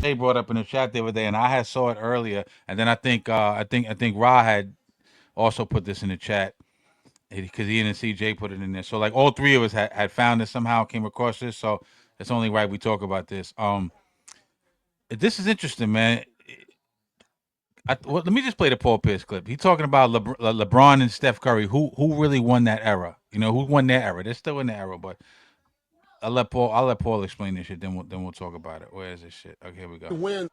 They brought up in the chat the other day, and I had saw it earlier, and then I think Ra had also put this in the chat because he and CJ put it in there. So like all three of us had found this somehow, came across this. So it's only right we talk about this. This is interesting, man. Let me just play the Paul Pierce clip. He talking about LeBron and Steph Curry. Who really won that era? You know, who won that era? They're still in the era, but I'll let Paul explain this shit. Then we'll talk about it. Where is this shit? Okay, here we go. Win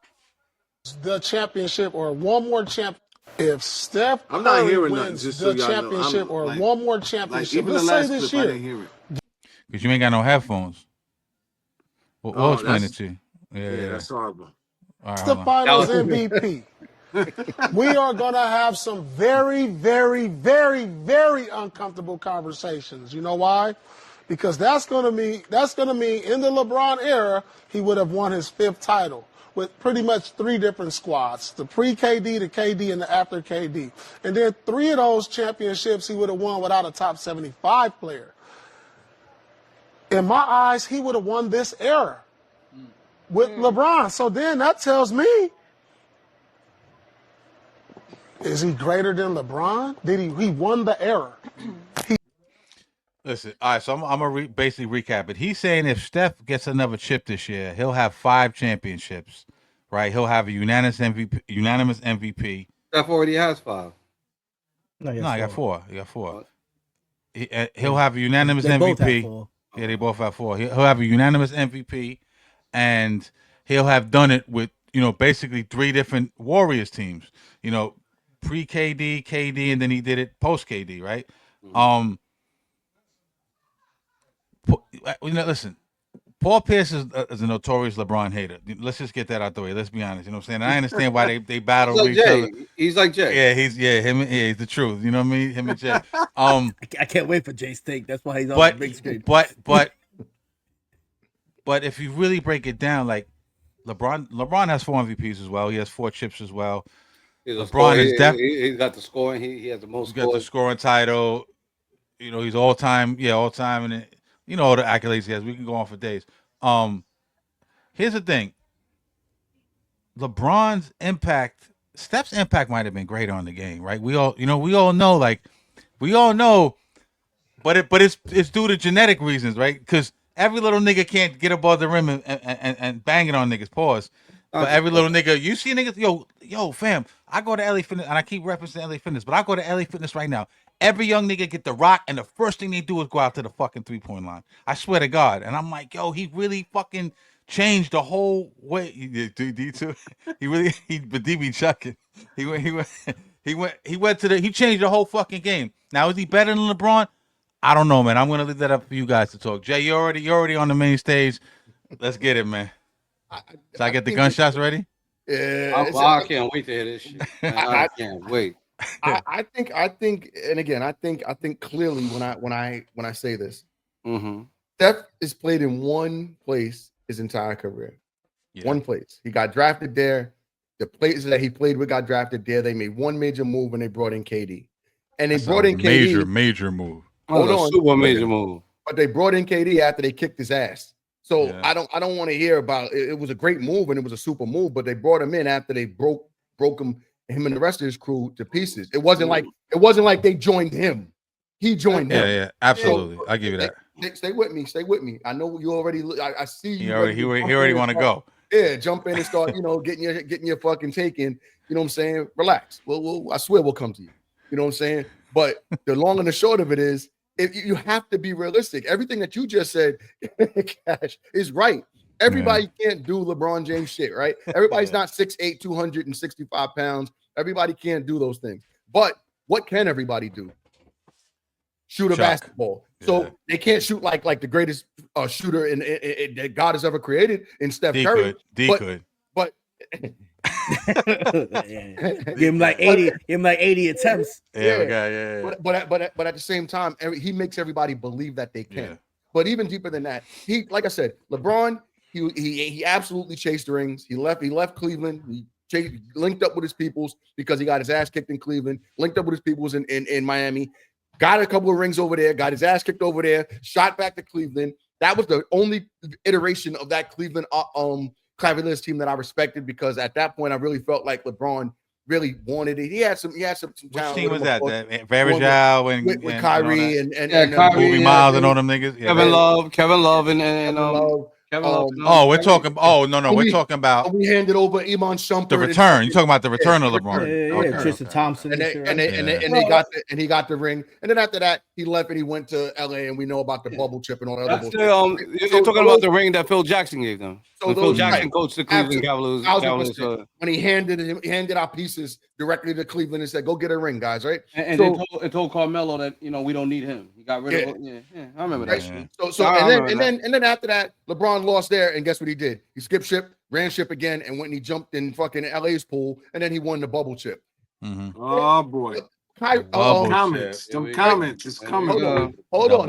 the championship or one more champ. If Steph I'm not Curry hearing nothing. wins Just so the y'all know, championship I'm or like one more championship, even the let's say last this clip, I year, didn't hear it. Because you ain't got no headphones. We'll Oh, explain it that's to you. yeah, that's horrible. All right, the hold on. Finals MVP, we are going to have some very, very, very, very uncomfortable conversations. You know why? Because that's going to mean in the LeBron era, he would have won his fifth title with pretty much three different squads: the pre-KD, the KD, and the after KD. And then three of those championships he would have won without a top 75 player. In my eyes, he would have won this era with LeBron. So then that tells me, is he greater than LeBron? He won the era? Listen, all right. So I'm gonna basically recap it. He's saying if Steph gets another chip this year, he'll have 5 championships, right? He'll have a unanimous MVP. Unanimous MVP. Steph already has 5. No, No, I got 4. 4. He got 4. What? He'll have a unanimous They both have MVP. 4. Yeah, they both have 4. He'll have a unanimous MVP, and he'll have done it with basically 3 different Warriors teams. Pre KD, KD, and then he did it post KD, right? Mm-hmm. Listen. Paul Pierce is a notorious LeBron hater. Let's just get that out the way. Let's be honest. You know what I'm saying? I understand why they He's battle with like each other. Jay. He's like Jay. Yeah, he's the truth. You know what I mean? Him and Jay. I can't wait for Jay's take. That's why he's on the big screen. But if you really break it down, like LeBron has 4 MVPs as well. He has 4 chips as well. He's LeBron is definitely he's got the scoring. He has the most got the scores. scoring title. He's all time, and all the accolades he has. We can go on for days. Here's the thing. LeBron's impact, Steph's impact might have been greater on the game, right? We all know, but it's due to genetic reasons, right? Because every little nigga can't get above the rim and bang it on niggas. Pause. But every little nigga, you see niggas, yo, fam. I go to LA Fitness, and I keep referencing LA Fitness, but I go to LA Fitness right now. Every young nigga get the rock, and the first thing they do is go out to the fucking 3-point line. I swear to God. And I'm like, yo, he really fucking changed the whole way. D too. But D be chucking. He changed the whole fucking game. Now is he better than LeBron? I don't know, man. I'm gonna leave that up for you guys to talk. Jay, you're already on the main stage. Let's get it, man. So I get the gunshots ready. Yeah, I can't wait to hear this shit. I can't wait. I think, and again, I think clearly when I say this, Mm-hmm. Steph is played in one place his entire career. Yeah. One place. He got drafted there. The places that he played with got drafted there. They made one major move when they brought in KD, and they brought in KD. Major move. Hold on, super major move. But they brought in KD after they kicked his ass. So Yeah. I don't want to hear about it. It was a great move and it was a super move, but they brought him in after they broke him and the rest of his crew to pieces. It wasn't like they joined him. He joined them. Yeah, absolutely. So, I give you that. Stay with me. I know you already. I see you. He already want to go. Yeah, jump in and start. Getting your fucking take in. You know what I'm saying? Relax. I swear we'll come to you. You know what I'm saying? But the long and the short of it is, if you have to be realistic. Everything that you just said, Cash, is right. Everybody can't do LeBron James shit, right? Everybody's not 6'8", 265 pounds. Everybody can't do those things. But what can everybody do? Shoot a basketball. So they can't shoot like the greatest shooter that God has ever created in Steph Curry. Could. But Give him like 80. Give him like 80 attempts. Yeah. But at the same time, he makes everybody believe that they can. Yeah. But even deeper than that, like I said, LeBron, he absolutely chased rings. He left Cleveland. He linked up with his peoples because he got his ass kicked in Cleveland, linked up with his peoples in Miami, got a couple of rings over there, got his ass kicked over there, shot back to Cleveland. That was the only iteration of that Cleveland Cavaliers team that I respected, because at that point I really felt like LeBron really wanted it. He had some Which talent. team was that? That Varejao with Kyrie and Kyrie, Movie Miles and all them niggas. Yeah, Kevin Love, Kevin Love. Kevin Love. we're talking. Oh no, we're talking about we handed over Iman Shumpert. the return. You're talking about the return of LeBron. Yeah, Tristan Thompson. And he got the ring. And then after that, he left and he went to LA, and we know about the bubble chip and all that other bullshit. You're talking about the ring that Phil Jackson gave them. So Phil Jackson coached the Cleveland Cavaliers. When he handed our pieces directly to Cleveland and said, "Go get a ring, guys." Right? And they told Carmelo that we don't need him. He got rid of him. Yeah, I remember that shit. And then after that, LeBron lost there, and guess what he did? He skipped ship, ran ship again, and went and he jumped in fucking LA's pool, and then he won the bubble chip. Mm-hmm. Oh boy. Comments. Some comments is coming. Hold on.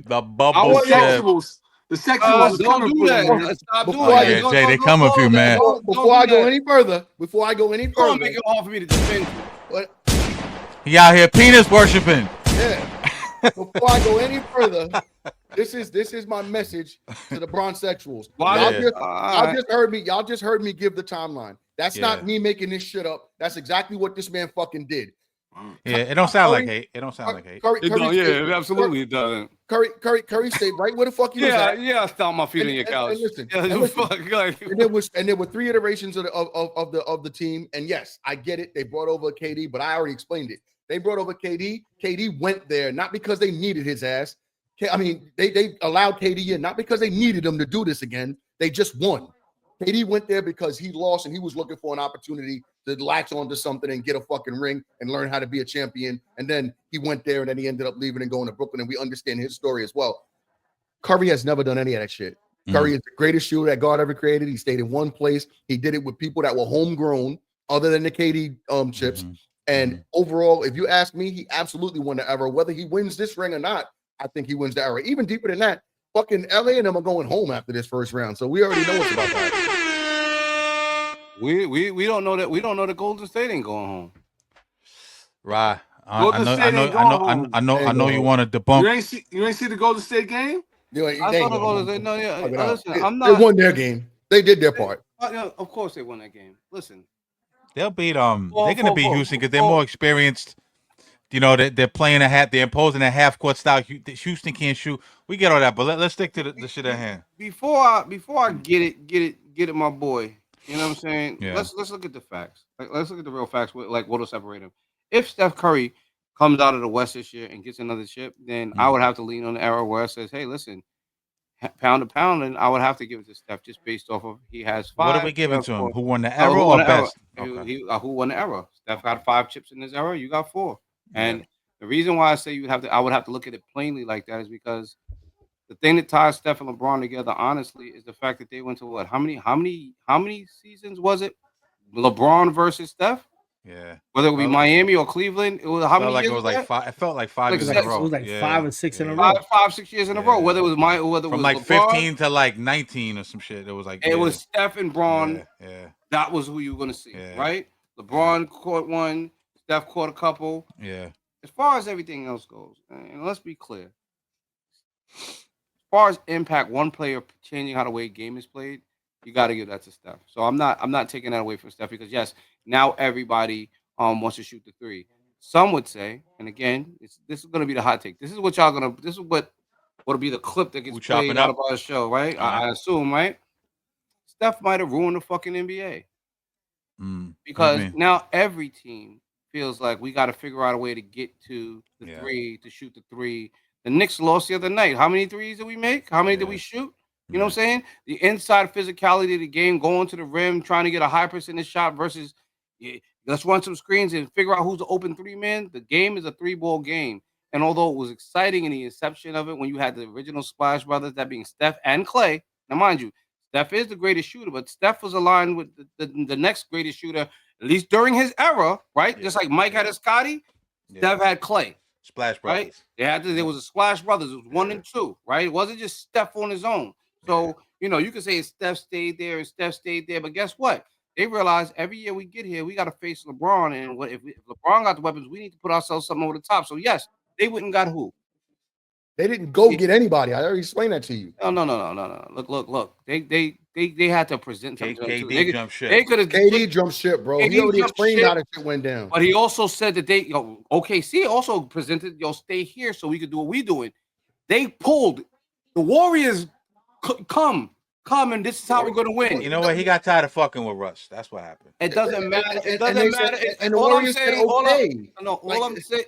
The bubble chip. The sexuals. Don't do that. Stop doing that. Jay, they coming for you, man. Before I go any further, don't make it hard for me to defend you. But he out here penis worshiping. yeah. Before I go any further, this is my message to the bronzexuals. Y'all just heard me give the timeline. That's not me making this shit up. That's exactly what this man fucking did. Yeah, it don't sound like hate. It don't sound like hate. It absolutely it doesn't. Curry stayed right where the fuck he was at. Yeah, I stomped my feet on your couch. And there were 3 iterations of the team. And yes, I get it. They brought over KD, but I already explained it. They brought over KD. KD went there not because they needed his ass. I mean, they allowed KD in not because they needed him to do this again. They just won. KD went there because he lost and he was looking for an opportunity to latch onto something and get a fucking ring and learn how to be a champion. And then he went there and then he ended up leaving and going to Brooklyn. And we understand his story as well. Curry has never done any of that shit. Curry is the greatest shooter that God ever created. He stayed in one place. He did it with people that were homegrown other than the KD chips. And overall, if you ask me, he absolutely won the era. Whether he wins this ring or not, I think he wins the era. Even deeper than that, fucking LA and them are going home after this first round. So we already know what's about that. We don't know that. We don't know that Golden State ain't going home. Right. I know you want to debunk. You ain't see the Golden State game? I saw the Golden State. No, yeah. Listen, I'm not. They won their game. They did their part. Of course they won that game. Listen. They'll beat they're gonna beat Houston because they're more experienced. You know, they're playing they're imposing a half court style. Houston can't shoot. We get all that, but let's stick to the shit at hand. Before I get it, my boy. You know what I'm saying? Yeah. Let's look at the facts. Let's look at the real facts. Like what'll separate them. If Steph Curry comes out of the West this year and gets another chip, then I would have to lean on the era where it says, hey, listen, pound to pound, and I would have to give it to Steph just based off of he has 5. What are we giving to him? Who won the era or best? Okay. Who won the era? Steph got 5 chips in his era. You got 4. And the reason why I say I would have to look at it plainly like that is because the thing that ties Steph and LeBron together, honestly, is the fact that they went to what? How many seasons was it? LeBron versus Steph? Yeah. Whether it be Miami or Cleveland, it was how many years? It was like 5. It felt like 5 years in a row. It was like 5 or 6 in a row. 6 years in a row. Whether it was from like LeBron, 15 to like 19 or some shit. It was like it was Steph and Bron. Yeah. That was who you were gonna see, right? LeBron caught one, Steph caught a couple. Yeah. As far as everything else goes, and let's be clear, as far as impact, one player changing how the way game is played, you got to give that to Steph. So I'm not taking that away from Steph because yes, now everybody wants to shoot the 3. Some would say, and again, this is going to be the hot take. This is what what'll be the clip that gets played out of our show, right? I assume, right? Steph might have ruined the fucking NBA because now every team feels like we got to figure out a way to get to the 3, to shoot the 3. The Knicks lost the other night. How many 3s did we make? How many did we shoot? You know what I'm saying? The inside physicality of the game, going to the rim, trying to get a high percentage shot versus let's run some screens and figure out who's the open 3-man. The game is a 3-ball game. And although it was exciting in the inception of it when you had the original Splash Brothers, that being Steph and Clay. Now, mind you, Steph is the greatest shooter, but Steph was aligned with the next greatest shooter, at least during his era, right? Just like Mike had a Scotty, Steph had Clay. Splash Brothers. Right? There was a Splash Brothers. It was 1 and 2, right? It wasn't just Steph on his own. So, you could say Steph stayed there and Steph stayed there, but guess what? They realize every year we get here, we got to face LeBron, and if LeBron got the weapons, we need to put ourselves something over the top. So yes, they wouldn't got who. They didn't go get anybody. I already explained that to you. No. Look. They had to present something. KD jumped ship. They could have. KD jumped ship, bro. He already explained how the shit went down. But he also said that OKC also presented, stay here so we could do what we doing. They pulled the Warriors. Come, and this is how we're gonna win. You know what? He got tired of fucking with Russ. That's what happened. It doesn't matter. It And doesn't they matter. said- and the Warriors said okay.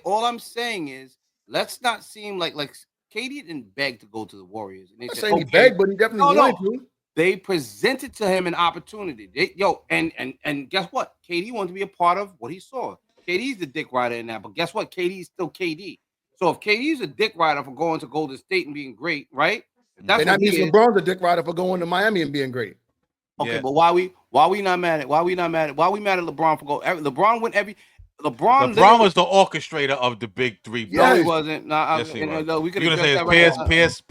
All I'm saying is, let's not seem like KD didn't beg to go to the Warriors. And they I'm said, saying he begged, but he definitely wanted to. They presented to him an opportunity. And guess what? KD wanted to be a part of what he saw. KD's the dick rider in that, but guess what? KD's still KD. So if KD's a dick rider for going to Golden State and being great, right? That's that means LeBron's a dick rider for going to Miami and being great. Okay, yeah. But why we not mad at LeBron for going? LeBron went every. LeBron was the orchestrator of the big three. No, he wasn't. Yes, he was. No, we could have said Pierce.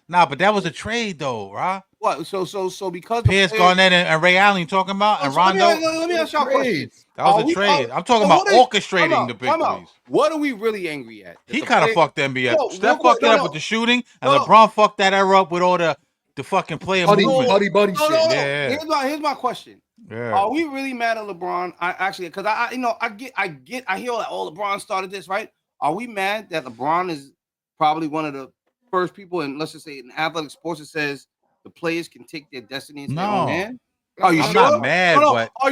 But that was a trade though, right? What? So because Pierce, Garnett, and Ray Allen talking about, and Rondo. Let me ask y'all a question. That was a trade. I'm talking about orchestrating the big threes. What are we really angry at? He kind of fucked the NBA up. Steph fucked it up with the shooting, and LeBron fucked that era up with all the fucking player movement. Buddy shit. Yeah. Here's my question. Yeah. Are we really mad at LeBron? I hear all LeBron started this, right? Are we mad that LeBron is probably one of the first people in, let's just say, in athletic sports that says the players can take their destiny into their own hand? Are you sure? I'm not mad, but are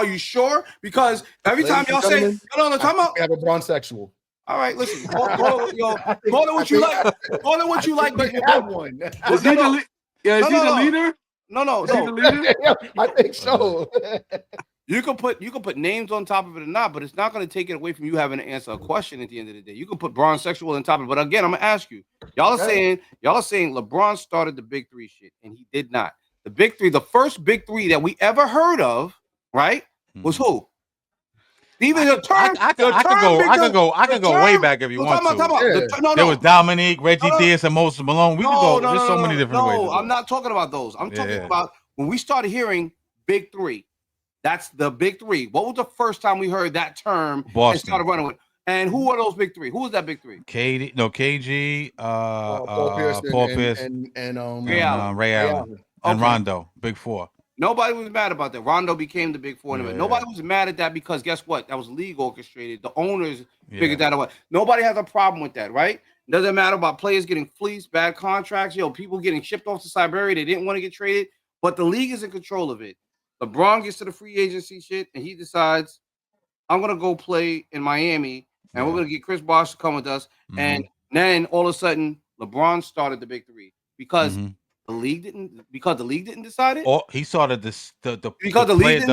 you sure? Because every time y'all say time out. We have a LeBron sexual. All right, listen. Call it what you like. Call it what you like. But you have one. Is he the leader? No. Is he the leader? I think so. You can put names on top of it or not, but it's not going to take it away from you having to answer a question at the end of the day. You can put Bron sexual on top of it, but again, I'm gonna ask you. Y'all are saying LeBron started the big three shit, and he did not. The big three, the first big three that we ever heard of, right, was who? Even the term. I could go way back if you want to. There was Dominique, Reggie Diaz, and Moses Malone. We could go. There's so many different ways. No, I'm not talking about those. I'm talking about when we started hearing big three. That's the big three. What was the first time we heard that term? Boston. And started running with? And who were those big three? Who was that big three? KG, Paul Pierce, and Ray Allen, and Rondo, big four. Nobody was mad about that. Rondo became the big four. Nobody was mad at that because guess what? That was league orchestrated. The owners figured that out. Nobody has a problem with that, right? It doesn't matter about players getting fleeced, bad contracts, people getting shipped off to Siberia. They didn't want to get traded, but the league is in control of it. LeBron gets to the free agency shit, and he decides, I'm going to go play in Miami, and we're going to get Chris Bosh to come with us. Mm-hmm. And then all of a sudden, LeBron started the big three because the league didn't decide it. Or he started the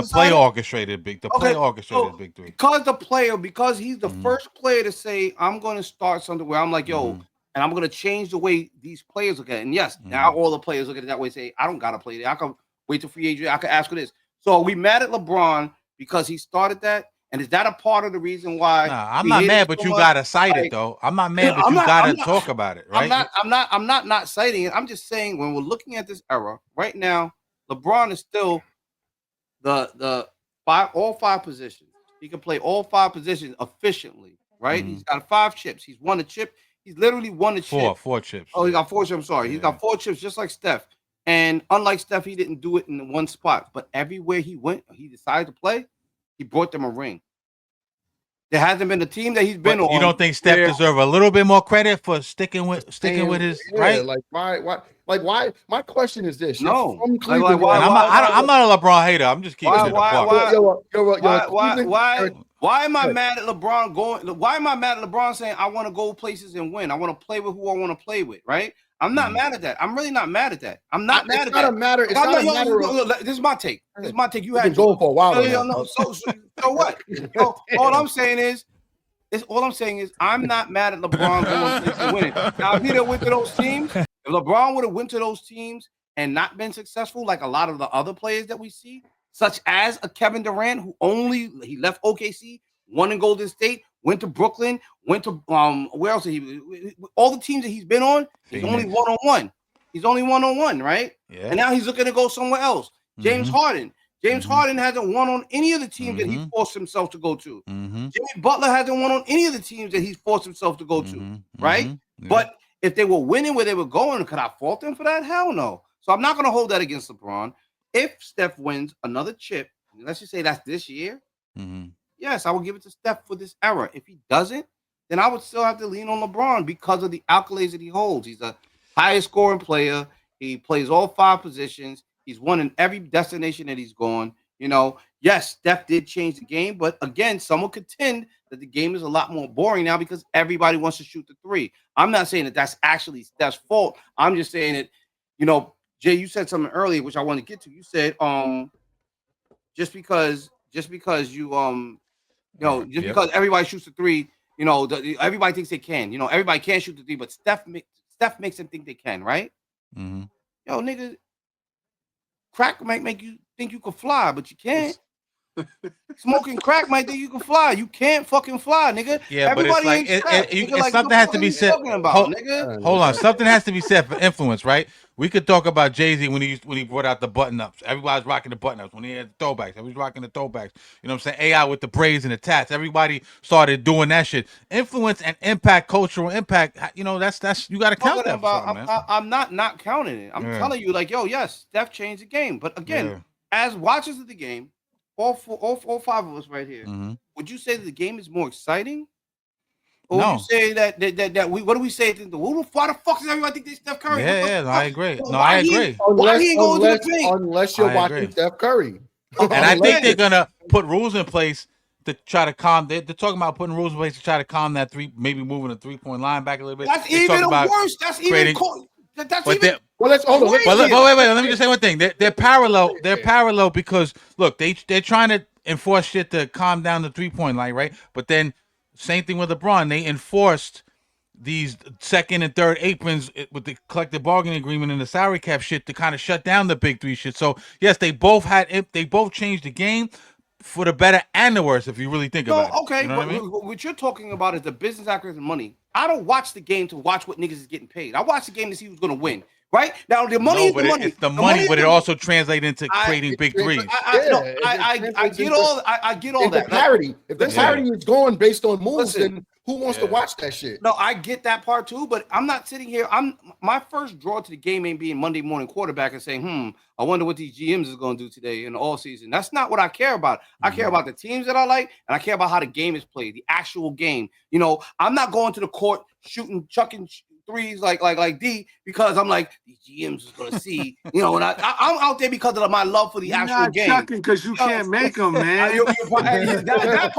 play orchestrated big three. Because he's the first player to say, I'm going to start something where I'm like, and I'm going to change the way these players look at it. And yes, now all the players look at it that way, say, I don't got to play there. I can wait till free agent. I could ask for this. So are we mad at LeBron because he started that? And is that a part of the reason why? Nah, I'm not mad, but you gotta cite it though. I'm not mad, but you gotta talk about it, right? I'm not citing it. I'm just saying when we're looking at this era right now, LeBron is still all five positions. He can play all five positions efficiently, right? He's got 5 chips. He's won a chip. He's literally won a chip. 4 chips. Oh, he got 4 chips. I'm sorry. He's got 4 chips, just like Steph. And unlike Steph, he didn't do it in one spot. But everywhere he went, he decided to play, he brought them a ring. There hasn't been a team that he's been on. You don't think Steph deserves a little bit more credit for sticking with his right? Like why? My question is this: no, from Cleveland, I'm not a LeBron hater. I'm just keeping it apart. Why am I mad at LeBron going? Why am I mad at LeBron saying I want to go places and win? I want to play with who I want to play with, right? I'm not mad at that. I'm really not mad at that. I'm not mad at that. It's not a matter. This is my take. You had going for a while. So what? All I'm saying is I'm not mad at LeBron going places and winning. Now, if he done went to those teams, if LeBron would have went to those teams and not been successful, like a lot of the other players that we see, such as a Kevin Durant, he left OKC, won in Golden State, went to Brooklyn, went to where else? All the teams that he's been on, he's only one-on-one. He's only one-on-one, right? Yeah. And now he's looking to go somewhere else. James Harden. James Harden hasn't won on any of the teams that he forced himself to go to. Jimmy Butler hasn't won on any of the teams that he's forced himself to go to, right? Yeah. But if they were winning where they were going, could I fault them for that? Hell no. So I'm not going to hold that against LeBron. If Steph wins another chip, let's just say that's this year, yes, I will give it to Steph for this era. If he doesn't, then I would still have to lean on LeBron because of the accolades that he holds. He's the highest scoring player. He plays all 5 positions. He's won in every destination that he's gone. You know, yes, Steph did change the game, but again, some will contend that the game is a lot more boring now because everybody wants to shoot the 3. I'm not saying that that's actually Steph's fault. I'm just saying that, you know, Jay, you said something earlier, which I want to get to. You said, just because you because everybody shoots the 3, you know, everybody thinks they can. You know, everybody can shoot the 3, but Steph makes them think they can, right? Yo, nigga, crack might make you think you can fly, but you can't. Smoking crack might think you can fly. You can't fucking fly, nigga. Yeah, Everybody but it's like ain't something has to be said. Hold on, something has to be said for influence, right? We could talk about Jay-Z when he brought out the button-ups. Everybody's rocking the button-ups. When he had the throwbacks, everybody's rocking the throwbacks. You know what I'm saying? AI with the braids and the tats. Everybody started doing that shit. Influence and impact, cultural impact. You know, that's you got to count that for something, man. I'm not counting it. I'm telling you, like, yo, yes, Steph changed the game. But again, as watchers of the game, all 5 of us right here, would you say that the game is more exciting? Or would you say that we, what do we say? Why the fuck does everybody think they Steph Curry? Yeah, I agree. No, I agree. Unless you're watching Steph Curry. And I think they're gonna put rules in place to try to calm. They're talking about putting rules in place to try to calm that 3, maybe moving the 3-point line back a little bit. That's even worse. That's even cool. That's even. Well, let's hold on. Wait. Let me just say one thing. They're parallel. They're parallel because look, they're trying to enforce shit to calm down the 3-point line, right? But then same thing with LeBron. They enforced these second and third aprons with the collective bargaining agreement and the salary cap shit to kind of shut down the big 3 shit. So yes, they both changed the game for the better and the worse if you really think about it. Okay, you know but what I mean? What you're talking about is the business acumen and money. I don't watch the game to watch what niggas is getting paid. I watch the game to see who's going to win. Right now, the money is the money. It's the money, but it also translates into creating big 3s. I get all that. The parity. If the parity is going based on moves, then who wants to watch that shit? No, I get that part too, but I'm not sitting here. My first draw to the game ain't being Monday morning quarterback and saying, I wonder what these GMs is going to do today in the all season. That's not what I care about. I care about the teams that I like, and I care about how the game is played, the actual game. You know, I'm not going to the court chucking 3s like D because I'm like these GMs is gonna see, you know, and I'm out there because of my love for the actual game. You're not chucking because you can't make them, man. That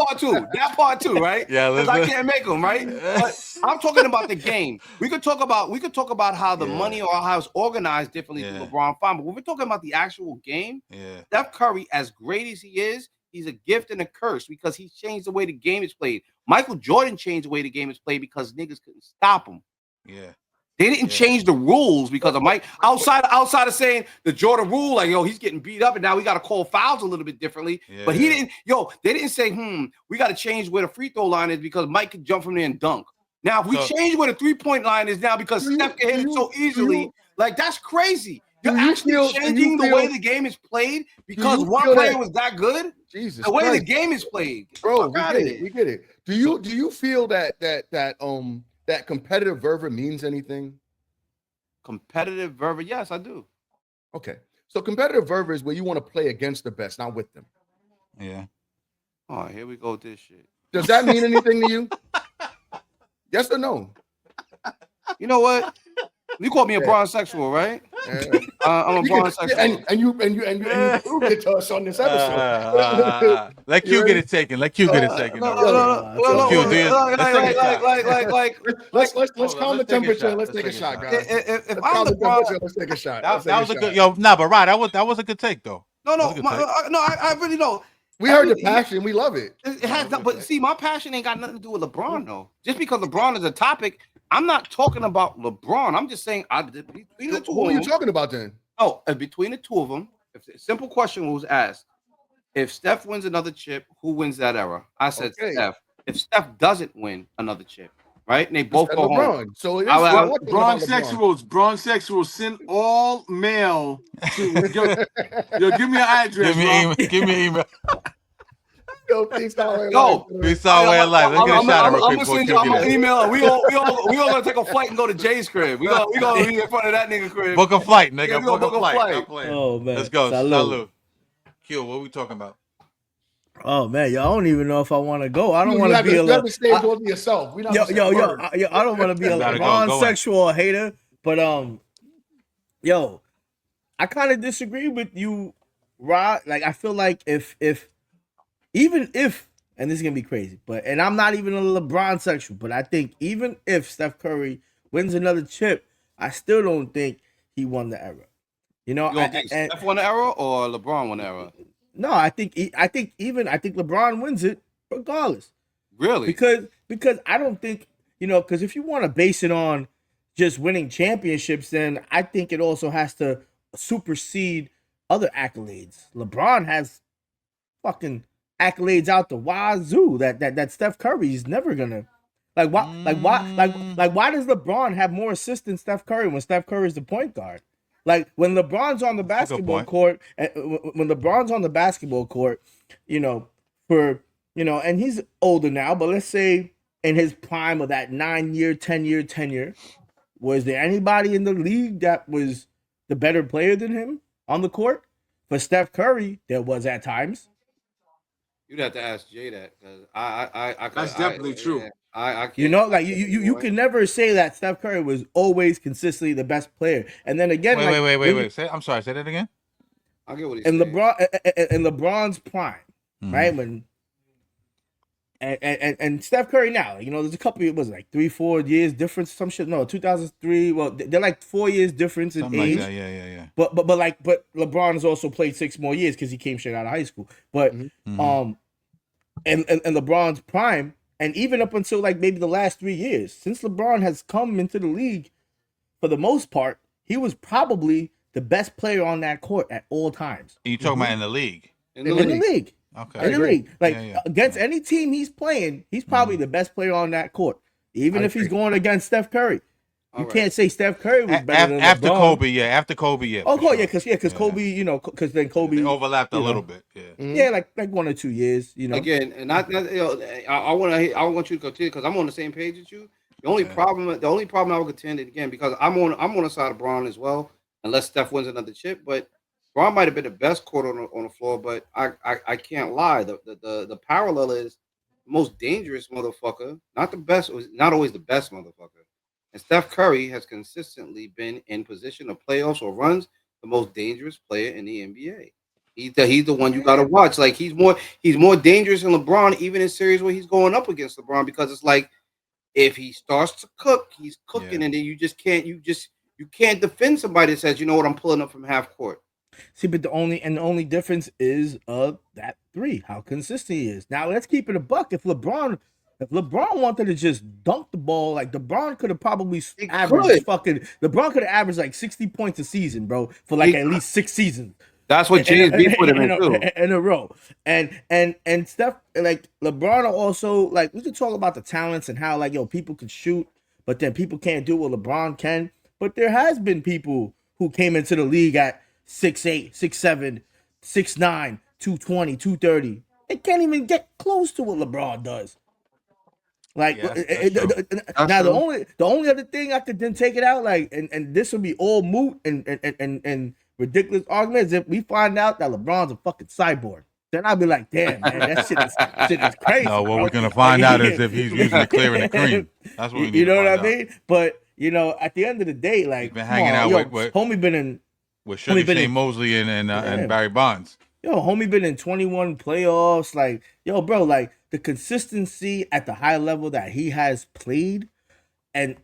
part too, right? Yeah, because I can't make them, right? But I'm talking about the game. We could talk about how the money or how it's organized differently through LeBron, fine. But when we're talking about the actual game, Steph Curry, as great as he is, he's a gift and a curse because he changed the way the game is played. Michael Jordan changed the way the game is played because niggas couldn't stop him. Yeah. They didn't change the rules because of Mike. Outside of saying the Jordan rule, like, he's getting beat up and now we got to call fouls a little bit differently. Yeah. But he didn't, they didn't say, we got to change where the free throw line is because Mike can jump from there and dunk. Now, if we change where the 3-point line is now because Steph can hit it so easily, like, that's crazy. You're actually changing the way the game is played because one player was that good? Jesus the way Christ. The game is played. Bro, we get it. Do you feel that competitive fervor means anything? Competitive fervor, yes, I do. Okay, so competitive fervor is where you want to play against the best, not with them. Yeah. Oh, here we go with this shit. Does that mean anything to you? Yes or no? You know what? You called me a bronsexual, right? I'm a bronsexual. And you proved it to us on this episode. Let Q get it taken. Let Q get it taken. Let's calm the temperature. Let's take a shot, guys. If I'm the Bron, let's take a shot. That was a good. But right, that was a good take though. I really know. We heard the passion. We love it. It has not, but see, my passion ain't got nothing to do with LeBron though. Just because LeBron is a topic, I'm not talking about LeBron. I'm just saying between the two. Who are you talking about then? Oh, between the two of them, if the simple question was asked, if Steph wins another chip, who wins that era? I said Steph. If Steph doesn't win another chip, right? And they both And go home. LeBron. So it is I- one thing about LeBron. Bron sexuals, send all mail to yo, give me an address, bro. Give me an email. Yo, peace out, Yo, Peace out, way of life. Let's get a shout out real I'm quick gonna before send you. Q I'm get gonna in. email. We all gonna take a flight and go to Jay's crib. We gonna be in front of that nigga crib. Book a flight, nigga. Yeah, we gonna book a flight. flight. Stop playing. Oh man. Let's go. Salud. Salud. Q, what are we talking about? Oh man, yo, I don't even know if I want to go. I don't want to be You a have to stay all to yourself. We not yo, gonna yo, say yo, word. I don't want to be a gotta go, LeBron go in. sexual or hater, but yo, I kind of disagree with you, Rod. Like, I feel like if even if, and this is gonna be crazy, but and I'm not even a LeBron sexual, but I think even if Steph Curry wins another chip, I still don't think he won the era. You know, You don't think Steph won the era or LeBron won the era? no, I think LeBron wins it regardless. Really? Because I don't think, because if you want to base it on just winning championships, then I think it also has to supersede other accolades. LeBron has fucking accolades out the wazoo that Steph Curry's never gonna. Why does LeBron have more assists than Steph Curry when Steph Curry's the point guard? Like when LeBron's on the basketball court, and he's older now, but let's say in his prime of that 9-year, 10-year tenure, was there anybody in the league that was the better player than him on the court? For Steph Curry, there was at times. You'd have to ask Jay that because I That's definitely true. Yeah, I can't. You can never say that Steph Curry was always consistently the best player. And then again, wait. I'm sorry. Say that again. I get what he's saying. And LeBron's prime, right? When and Steph Curry now, there's a couple. It was like 3-4 years difference. Some shit. No, 2003. Well, they're like 4 years difference in Something age. Like that. Yeah. But LeBron has also played 6 more years because he came straight out of high school. But and LeBron's prime, and even up until like maybe the last 3 years, since LeBron has come into the league, for the most part, he was probably the best player on that court at all times. You talking about in the league? In the league. Okay. In the league. Like Yeah. against any team he's playing, he's probably the best player on that court. Even if he's going against Steph Curry. You can't say Steph Curry was better than after LeBron. Kobe, after Kobe, yeah. Oh, cool, because Kobe, because then Kobe they overlapped a little bit, yeah, like 1 or 2 years, Again, and I want you to continue because I'm on the same page as you. The only problem I would contend it again because I'm on the side of Bron as well, unless Steph wins another chip. But Bron might have been the best court on the floor, but I can't lie. The parallel is the most dangerous motherfucker, not the best, not always the best motherfucker. And Steph Curry has consistently been in position of playoffs or runs the most dangerous player in the NBA. He's the one you got to watch. Like he's more dangerous than LeBron, even in series where he's going up against LeBron, because it's like if he starts to cook, he's cooking, and then you can't defend somebody that says, you know what, I'm pulling up from half court. See, but the only difference is that 3, how consistent he is. Now let's keep it a buck. If LeBron wanted to just dunk the ball, like LeBron could have probably averaged LeBron could have averaged like 60 points a season, bro, for like at least 6 seasons. That's what James beat with him in a row. And Steph, like LeBron also, like we could talk about the talents and how like people can shoot, but then people can't do what LeBron can. But there has been people who came into the league at 6'8", 6'7", 6'9", 220, 230. They can't even get close to what LeBron does. Like the only other thing I could then take it out, like, and this would be all moot and ridiculous argument, is if we find out that LeBron's a fucking cyborg. Then I'd be like, damn, man, that shit is crazy. No, what we're gonna find out is if he's using the clear and the cream. That's what we need. You know what I mean? But at the end of the day, like, he's been hanging out with homie been in with Shane Mosley and Barry Bonds. Homie been in 21 playoffs. Like, bro, like the consistency at the high level that he has played, and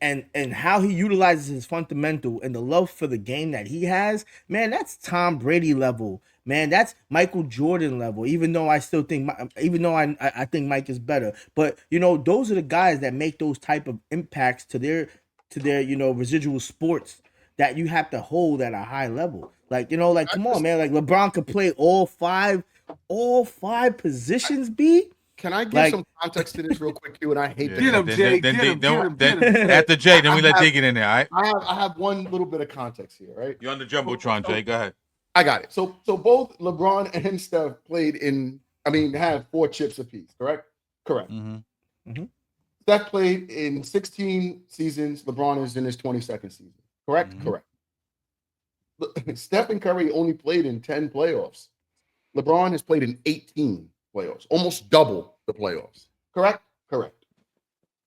how he utilizes his fundamental and the love for the game that he has, man, that's Tom Brady level. Man, that's Michael Jordan level. Even though I still think, I think Mike is better, but those are the guys that make those type of impacts to their residual sports that you have to hold at a high level. Like, come on, man. Like LeBron could play all five positions, B. Can I give Like- some context to this real quick, too? And I hate Yeah, to Get him, then- Jay. then- Get him. then- Get him. Get him. After Jay, then we let I D get in there. All right. I have one little bit of context here, right? You're on the jumbotron, Jay. Go ahead. I got it. So both LeBron and Steph had 4 chips apiece, correct? Correct. Mm-hmm. Steph played in 16 seasons. LeBron is in his 22nd season. Correct? Mhm. Correct. Steph and Curry only played in 10 playoffs. LeBron has played in 18 playoffs, almost double the playoffs. Correct? Correct.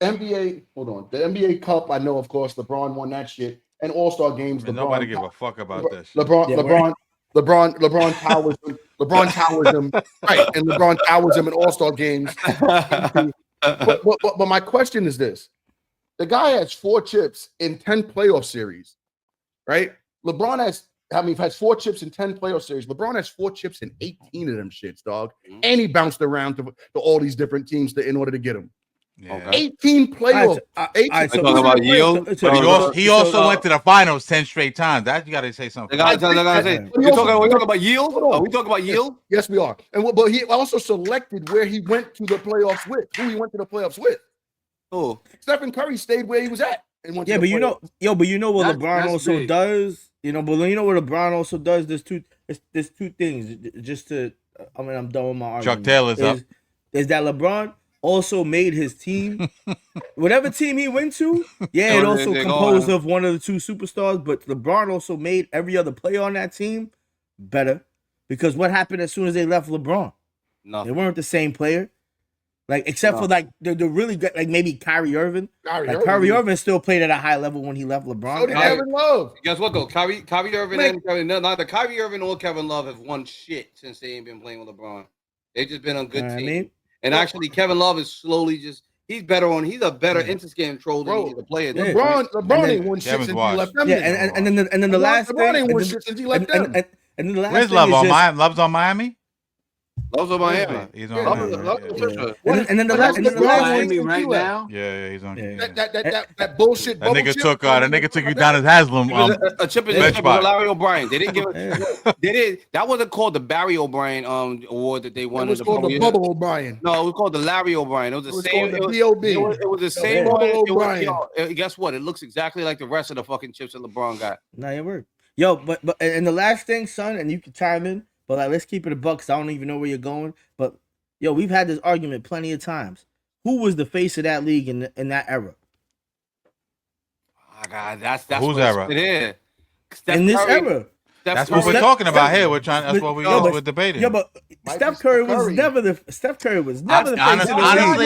NBA, hold on. The NBA Cup, I know, of course, LeBron won that shit. And All-Star games, Man, LeBron. nobody give a fuck about this. LeBron towers him. LeBron towers him. Right. And LeBron towers him in All-Star games. But my question is this. The guy has 4 chips in 10 playoff series, right? LeBron has 4 chips in 10 playoff series. LeBron has 4 chips in 18 of them shits, dog. And he bounced around to all these different teams in order to get them. Yeah. 18 playoff. talking about yield? But he also went to the finals 10 straight times. That you got to say something. We talking about yield? Are we talking about yield? Yes, we are. But he also selected where he went to the playoffs with. Who he went to the playoffs with. Oh, Stephen Curry stayed where he was at. And went to Yeah, the but you know, playoffs. but you know what That's LeBron also big. does. You know, but you know what LeBron also does. There's two things. Just to, I'm done with my argument. Chuck Taylor's up. Is that LeBron also made his team, whatever team he went to, it also they composed go, of one of the 2 superstars. But LeBron also made every other player on that team better, because what happened as soon as they left LeBron? They nothing. weren't the same player. Like, except for like the really good, like maybe Kyrie Irving. Kyrie Irving still played at a high level when he left LeBron. So did Kevin Love. Guess what though? Kyrie Irving Man. neither Kyrie Irving or Kevin Love have won shit since they ain't been playing with LeBron. They've just been on good team. And actually, Kevin Love is slowly he's a better inter-game troll than he's a player. Yeah. LeBron ain't won shit Kevin's since he washed. left them. Yeah, and then the last thing. LeBron ain't won shit since he left them. And then the last Where's thing Love is on just- Miami? Love's on Miami? Love's on Miami. He's on Yeah, Miami. Love right? is Yeah. for sure. And then the last That's thing. LeBron Miami wins right too, now. Yeah, he's on. Yeah. That bullshit. That bubble nigga chip, took you down as Haslam. A chip is bench a spot. Larry O'Brien. They didn't give it. They did. That wasn't called the Barry O'Brien award that they won. It was called the Bubble O'Brien. No, it was called the Larry O'Brien. It was It the was same. called the B.O.B. It was the same Bubble one. O'Brien. Guess what? It looks exactly like the rest of the fucking chips that LeBron got. Nah, it worked. Yo, but and the last thing, son, and you can chime in, but like let's keep it a buck, 'cause I don't even know where you're going. But yo, we've had this argument plenty of times. Who was the face of that league in that era? Oh God, that's Whose what era? it is. In this era. That's what we're talking about here. That's what we're debating. Yeah, but Might Steph be Curry Steph was Curry. never the face of the league.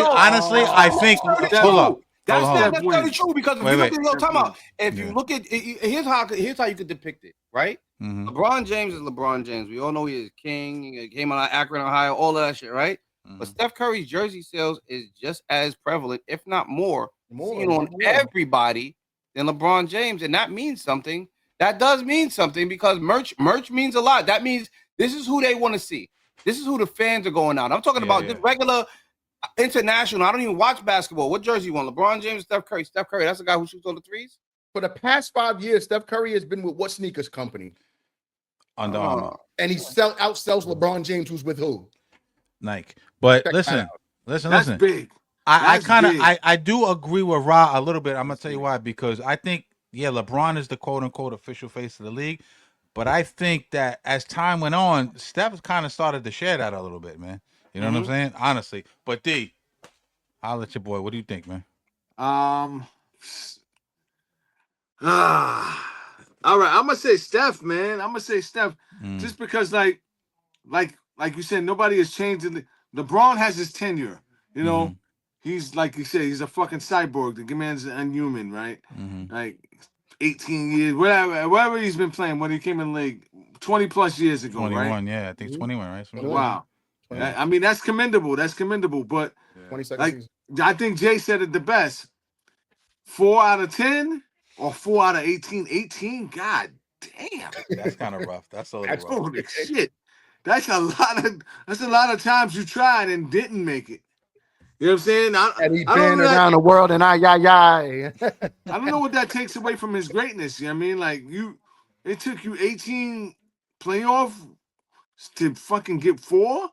Honestly, I think. Hold up. That's Hold not on. necessarily true because if Wait, you wait. look at time out. If Yeah. you look at here's how you could depict it, right? Mhm. LeBron James is LeBron James. We all know he is king. He came out of Akron, Ohio, all of that shit, right? But Steph Curry's jersey sales is just as prevalent, if not more, seen on everybody than LeBron James, and that means something. That does mean something because merch means a lot. That means this is who they want to see. This is who the fans are going out. I'm talking about just regular international. I don't even watch basketball. What jersey you want? LeBron James, Steph Curry. Steph Curry. That's the guy who shoots all the threes. For the past 5 years, Steph Curry has been with what sneakers company? Under Armour. And he outsells LeBron James, who's with who? Nike. But Check listen. That's big. I That's kind of big. I do agree with Ra a little bit. I'm gonna tell you why, because I think LeBron is the quote unquote official face of the league, but I think that as time went on, Steph kind of started to share that a little bit, man. You know what I'm saying? Honestly. But D, I'll let your boy. What do you think, man? All right, I'm gonna say Steph, man. I'm gonna say Steph, just because, like you said, nobody has changed. LeBron has his tenure. You know, he's like you said, he's a fucking cyborg. The man's unhuman, right? Like 18 years, whatever he's been playing when he came in the league 20 plus years ago, 21, right? yeah, I think 21, right? Something Wow. I mean, that's commendable. That's commendable. But 22nd like, season. I think Jay said it the best. 4 out of 10 or 4 out of 18. 18, god damn. That's kind of rough. That's a little rough. Holy shit. That's a lot of times you tried and didn't make it. You know what I'm saying? And he's I been don't know around the world and I I don't know what that takes away from his greatness. You know what I mean? Like it took you 18 playoff to fucking get 4.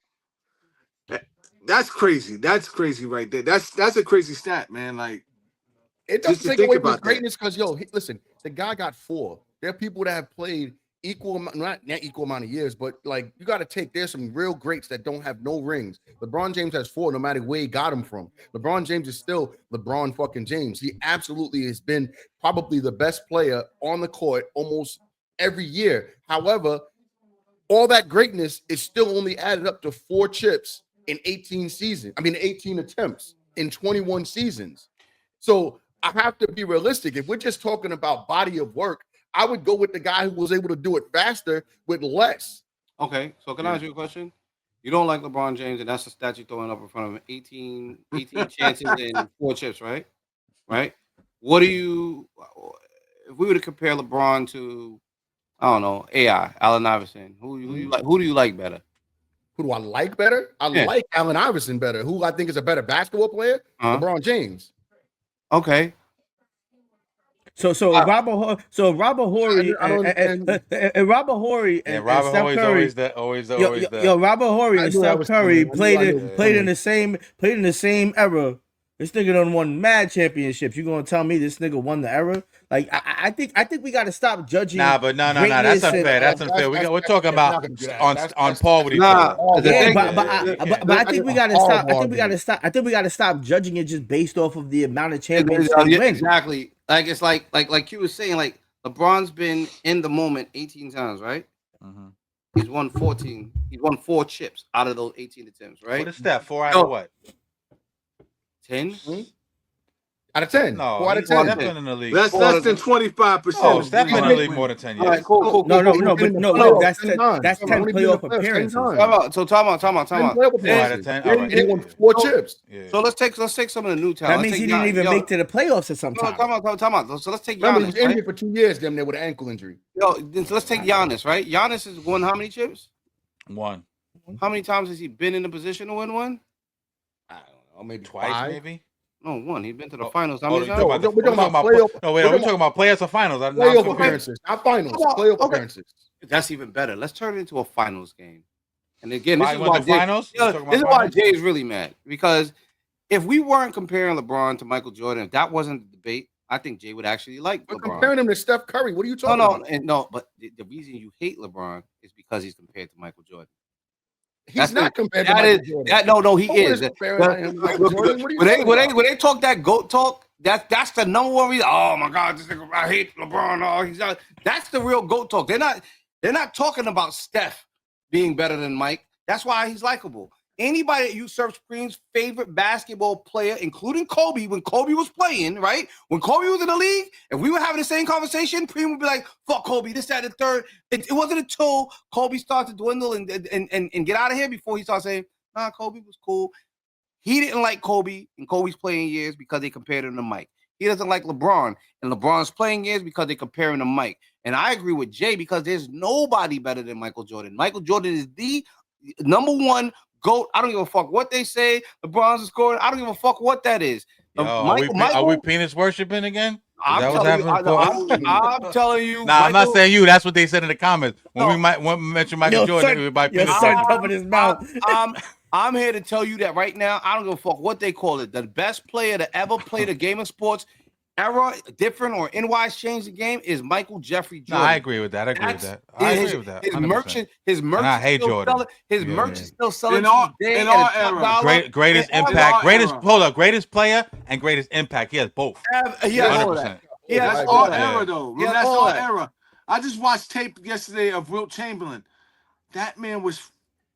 That's crazy. That's crazy right there. That's a crazy stat, man. Like, It just doesn't to take think away from his about that. greatness because listen, the guy got 4. There are people that have played equal amount, not equal amount of years, but like you got to take. There's some real greats that don't have no rings. LeBron James has 4, no matter where he got him from. LeBron James is still LeBron fucking James. He absolutely has been probably the best player on the court almost every year. However, all that greatness is still only added up to 4 chips in 18 seasons. I mean, 18 attempts in 21 seasons. So I have to be realistic. If we're just talking about body of work, I would go with the guy who was able to do it faster with less. Okay, so can I ask you a question? You don't like LeBron James, and that's the stat you're throwing up in front of him. 18 chances and 4 chips, right? Right? What do you, if we were to compare LeBron to, I don't know, AI, Allen Iverson, who you like? Who do you like better? Who do I like better? I like Allen Iverson better. Who I think is a better basketball player? LeBron James. Okay. So Robert Horry and Robert Horry and Steph Curry. Always Robert Horry and Steph Curry played in the same era. This nigga done won mad championships. You gonna tell me this nigga won the era? Like I think we got to stop judging. Nah, but no. That's unfair. That's unfair. We're talking about on par with each other. But I think we got to stop. I think we got to stop judging it just based off of the amount of championships he wins. Exactly. Like it's like you were saying. Like LeBron's been in the moment 18 times, right? Mm-hmm. He's won 14. He's won 4 chips out of those 18 attempts, right? What is that? 4 out of what? 10? Out of 10. No, 4 out of 10. Steph in the league. That's less than 25%. Oh, Steph in the league more than 10 years. All right, cool. No, that's 10 playoff appearances. Time out. 4 out of 10. All right. He won 4 chips. Yeah. So let's take some of the new talent. That means he didn't even make to the playoffs at some time. Time out. So let's take Remember, he Giannis, was injured right? for 2 years, damn near with an ankle injury. So let's take Giannis, right? Giannis has won how many chips? 1. How many times has he been in a position to win one? I don't know, maybe Twice, 5. maybe. No, 1. He's been to the finals. How many We're times? We're talking about playoff. No, wait. We're talking about playoffs or finals. Playoff appearances, not finals. Playoff appearances. That's even better. Let's turn it into a finals game. And again, this is why Jay is really mad, because if we weren't comparing LeBron to Michael Jordan, if that wasn't the debate, I think Jay would actually like We're LeBron. comparing him to Steph Curry. What are you talking about? No, but the reason you hate LeBron is because he's compared to Michael Jordan. He's not compared to Michael Jordan. No, he is. When they talk that GOAT talk, that's the number one reason. Oh my God, this nigga, I hate LeBron. Oh, he's not. That's the real GOAT talk. They're not talking about Steph being better than Mike. That's why he's likable. Anybody that usurps Preem's favorite basketball player, including Kobe, when Kobe was playing, right? When Kobe was in the league, if we were having the same conversation, Preem would be like, fuck Kobe, this, that, and the third. It wasn't until Kobe started to dwindle and get out of here before he started saying, nah, Kobe was cool. He didn't like Kobe in Kobe's playing years because they compared him to Mike. He doesn't like LeBron in LeBron's playing years because they compare him to Mike. And I agree with Jay because there's nobody better than Michael Jordan. Michael Jordan is the number one GOAT. I don't give a fuck what they say. LeBron's scoring. I don't give a fuck what that is. Are we penis worshiping again? I'm telling you. Nah, I'm not saying you. That's what they said in the comments. When we mention Michael Jordan, everybody penis worshiping. Covered his mouth. I'm here to tell you that right now. I don't give a fuck what they call it. The best player to ever play the game of sports, era, different or NY's changed the game, is Michael Jeffrey Jordan. No, I agree with that. I agree with that. His merch. And I hate Jordan. His merch is still selling in our era. Greatest impact, greatest player and greatest impact. He has both. 100%. Yeah, that's our era though. That's our era. I just watched tape yesterday of Wilt Chamberlain. That man was.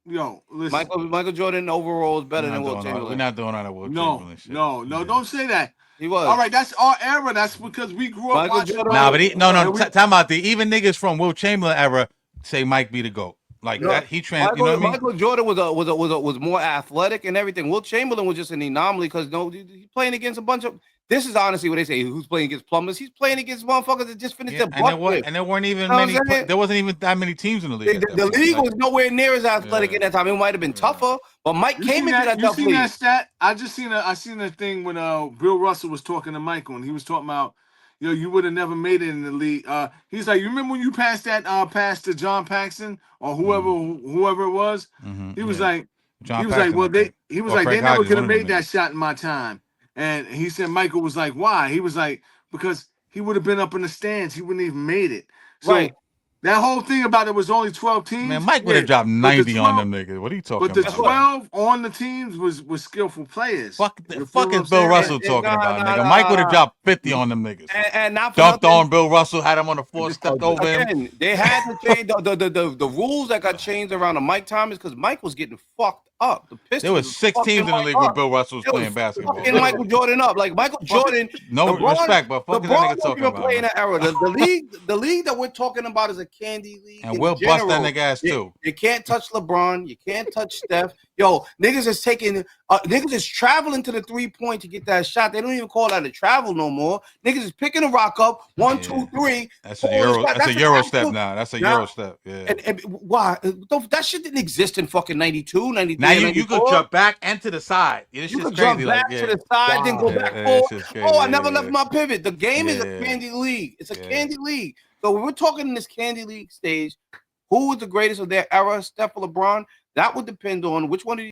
Yo, listen. Michael Jordan overall is better than Wilt Chamberlain. We're not doing all that Wilt Chamberlain shit. No, don't say that. He was. All right, that's our era. That's because we grew up watching. Nah, but time out. Even niggas from Wilt Chamberlain era say Mike be the GOAT. Like that, you know what I mean? Michael Jordan was more athletic and everything. Wilt Chamberlain was just an anomaly because he's playing against a bunch of. This is honestly what they say. Who's playing against plumbers? He's playing against motherfuckers that just finished their butt. And there weren't even many. There wasn't even that many teams in the league. The league was nowhere near as athletic at that time. It might have been tougher, but Mike came into that tough league. You seen that stat? I seen a thing when Bill Russell was talking to Michael, and he was talking about, you would have never made it in the league. He's like, you remember when you passed that pass to John Paxson or whoever it was? Mm-hmm, he was like, John He was like, Paxson, I well, think. he was Or like, Craig they never Hodges, could one have of them made that niggas. shot in my time. And he said Michael was like, why? He was like, because he would have been up in the stands. He wouldn't even made it. Right. So that whole thing about it was only 12 Man, teams. Mike would Yeah, have dropped but the 90 on 12, them niggas. What are you talking but the about, Guess what? man? 12 on the teams was skillful players. Fuck, You feel fuck what is I'm Bill saying? Russell talking Nah, about, nah, nigga? Mike would have nah. dropped 50 on them niggas. And not for Dunked nothing. on Bill Russell, had him on the floor, stepped over him. Again, they had to change the rules that got changed around the Mike time is because Mike was getting fucked up. The There Pistons was was 6 fucking teams in the Mike league when up. Bill Russell was It was playing basketball. fucking Michael Jordan up. Like Michael Jordan, No LeBron, respect, but fuck is that LeBron nigga don't talking even about, play in man? that era. The league that we're talking about is a candy league And in we'll bust that general. nigga ass too. You can't touch LeBron. You can't touch Steph. Yo, niggas is taking, niggas is traveling to the 3-point to get that shot. They don't even call that a travel no more. Niggas is picking a rock up, 1, 2, 3. That's a Euro. That's a an Euro actual- step now. That's a Now, Euro step. Yeah. and why? That shit didn't exist in fucking 92, 93, Now and you could 94. jump back and to the side. Yeah, this You shit's could crazy. jump Like, back to yeah, the side, then go yeah, back yeah, forward. this shit's crazy. Oh, I never yeah, left my pivot. The game is a Yeah. candy league. It's a Yeah. candy league. So when we're talking in this candy league stage, who was the greatest of their era, Steph or LeBron? That would depend on which one of these